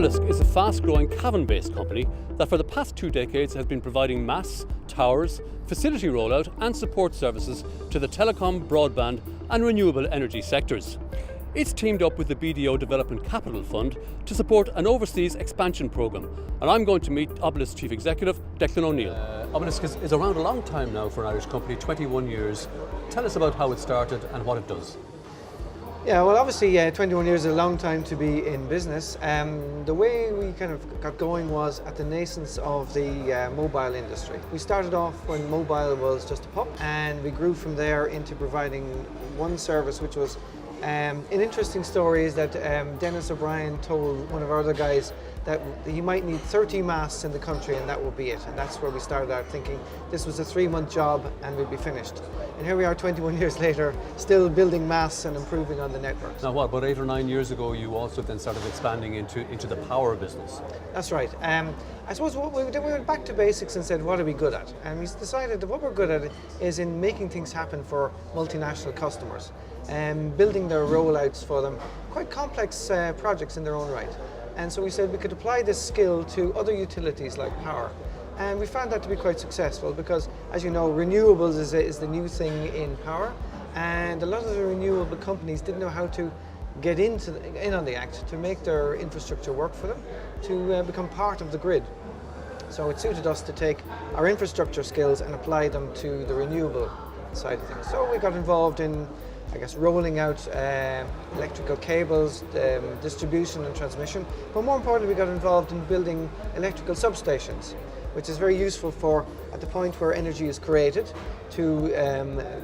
Obelisk is a fast-growing Cavan-based company that for the past 2 decades has been providing masts, towers, facility rollout and support services to the telecom, broadband and renewable energy sectors. It's teamed up with the BDO Development Capital Fund to support an overseas expansion programme, and I'm going to meet Obelisk Chief Executive Declan O'Neill. Obelisk is around a long time now for an Irish company, 21 years. Tell us about how it started and what it does. Yeah, well obviously 21 years is a long time to be in business. The way we kind of got going was at the nascence of the mobile industry. We started off when mobile was just a pup, and we grew from there into providing one service, which was an interesting story is that Dennis O'Brien told one of our other guys that he might need 30 masts in the country and that would be it. And that's where we started out thinking this was a 3-month job and we'd be finished. And here we are 21 years later, still building masts and improving on the networks. Now what, about 8 or 9 years ago you also then started expanding into the power business. That's right. I suppose we went back to basics and said, what are we good at? And we decided that what we're good at is in making things happen for multinational customers and building their rollouts for them, quite complex projects in their own right. And so we said we could apply this skill to other utilities like power. And we found that to be quite successful because, as you know, renewables is the new thing in power. And a lot of the renewable companies didn't know how to get in on the act to make their infrastructure work for them, to become part of the grid. So it suited us to take our infrastructure skills and apply them to the renewable side of things. So we got involved in, I guess, rolling out electrical cables, distribution and transmission, but more importantly we got involved in building electrical substations, which is very useful for, at the point where energy is created, to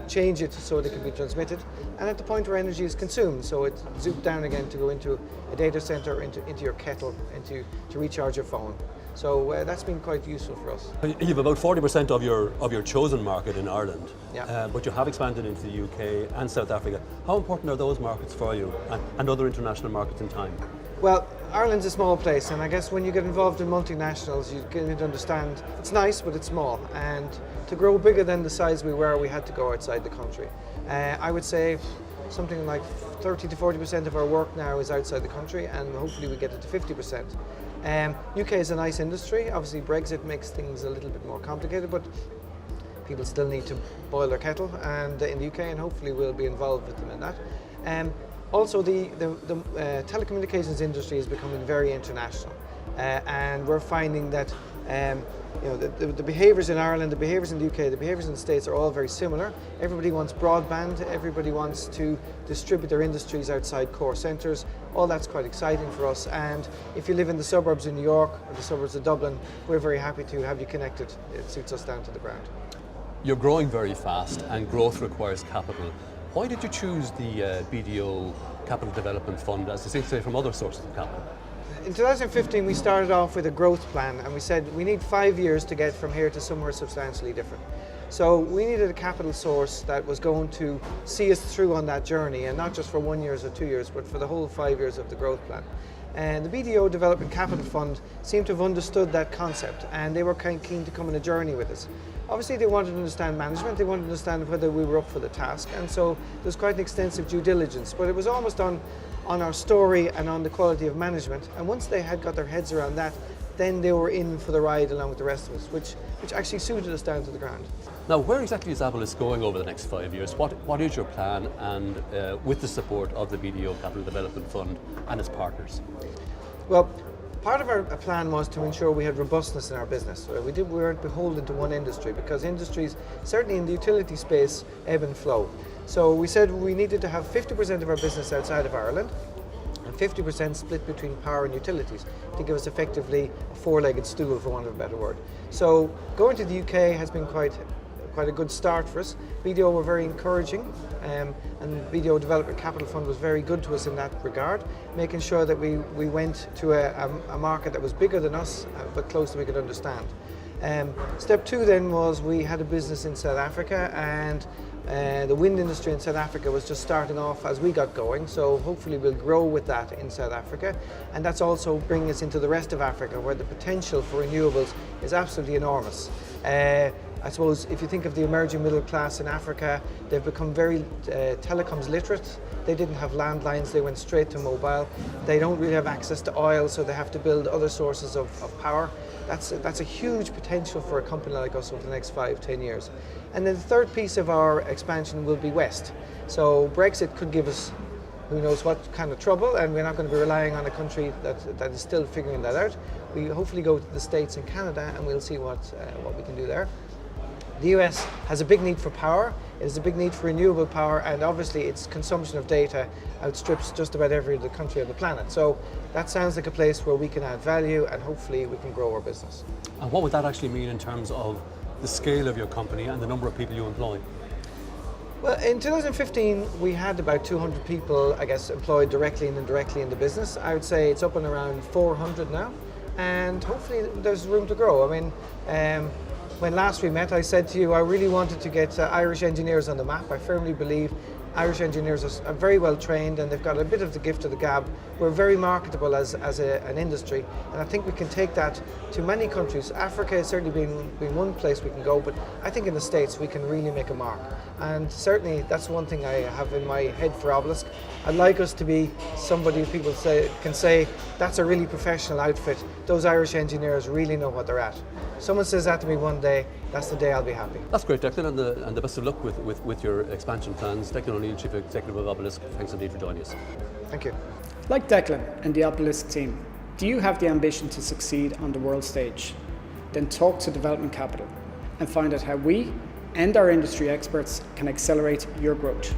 change it so that it can be transmitted, and at the point where energy is consumed, so it's zooped down again to go into a data center, into your kettle, to recharge your phone. So that's been quite useful for us. You have about 40% of your chosen market in Ireland, yeah. But you have expanded into the UK and South Africa. How important are those markets for you and other international markets in time? Well, Ireland's a small place, and I guess when you get involved in multinationals, you get to understand it's nice, but it's small. And to grow bigger than the size we were, we had to go outside the country. I would say something like 30 to 40% of our work now is outside the country, and hopefully we get it to 50%. UK is a nice industry. Obviously Brexit makes things a little bit more complicated, but people still need to boil their kettle and in the UK, and hopefully we'll be involved with them in that. Also the telecommunications industry is becoming very international, and we're finding that the behaviours in Ireland, the behaviours in the UK, the behaviours in the States are all very similar. Everybody wants broadband, everybody wants to distribute their industries outside core centres. All that's quite exciting for us, and if you live in the suburbs in New York or the suburbs of Dublin, we're very happy to have you connected. It suits us down to the ground. You're growing very fast and growth requires capital. Why did you choose the BDO Capital Development Fund as distinct from other sources of capital? In 2015 we started off with a growth plan, and we said we need 5 years to get from here to somewhere substantially different. So we needed a capital source that was going to see us through on that journey, and not just for 1 year or 2 years, but for the whole 5 years of the growth plan. And the BDO Development Capital Fund seemed to have understood that concept, and they were kind of keen to come on a journey with us. Obviously they wanted to understand management, they wanted to understand whether we were up for the task, and so there's quite an extensive due diligence, but it was almost on our story and on the quality of management, and once they had got their heads around that, then they were in for the ride along with the rest of us, which actually suited us down to the ground. Now, where exactly is Obelisk going over the next 5 years? What is your plan, and with the support of the BDO Capital Development Fund and its partners? Well, part of our plan was to ensure we had robustness in our business. We weren't beholden to one industry, because industries, certainly in the utility space, ebb and flow. So we said we needed to have 50% of our business outside of Ireland and 50% split between power and utilities to give us effectively a 4-legged stool, for want of a better word. So going to the UK has been quite a good start for us. BDO were very encouraging, and BDO Development Capital Fund was very good to us in that regard, making sure that we went to a market that was bigger than us, but close that we could understand. Step 2 then was we had a business in South Africa, and the wind industry in South Africa was just starting off as we got going, so hopefully we'll grow with that in South Africa, and that's also bringing us into the rest of Africa, where the potential for renewables is absolutely enormous. I suppose if you think of the emerging middle class in Africa, they've become very telecoms literate. They didn't have landlines, they went straight to mobile. They don't really have access to oil, so they have to build other sources of power. That's a huge potential for a company like us over the next 5-10 years. And then the third piece of our expansion will be west. So Brexit could give us who knows what kind of trouble, and we're not going to be relying on a country that is still figuring that out. We hopefully go to the States and Canada, and we'll see what we can do there. The US has a big need for power, it has a big need for renewable power, and obviously its consumption of data outstrips just about every other country on the planet. So that sounds like a place where we can add value and hopefully we can grow our business. And what would that actually mean in terms of the scale of your company and the number of people you employ? Well, in 2015, we had about 200 people, I guess, employed directly and indirectly in the business. I would say it's up and around 400 now, and hopefully there's room to grow. I mean, when last we met, I said to you, I really wanted to get Irish engineers on the map. I firmly believe Irish engineers are very well trained and they've got a bit of the gift of the gab. We're very marketable as an industry, and I think we can take that to many countries. Africa has certainly been one place we can go, but I think in the States we can really make a mark. And certainly that's one thing I have in my head for Obelisk. I'd like us to be somebody people can say, that's a really professional outfit. Those Irish engineers really know what they're at. Someone says that to me one day, that's the day I'll be happy. That's great, Declan, and the best of luck with your expansion plans. Declan O'Neill, Chief Executive of Obelisk, thanks indeed for joining us. Thank you. Like Declan and the Obelisk team, do you have the ambition to succeed on the world stage? Then talk to Development Capital and find out how we and our industry experts can accelerate your growth.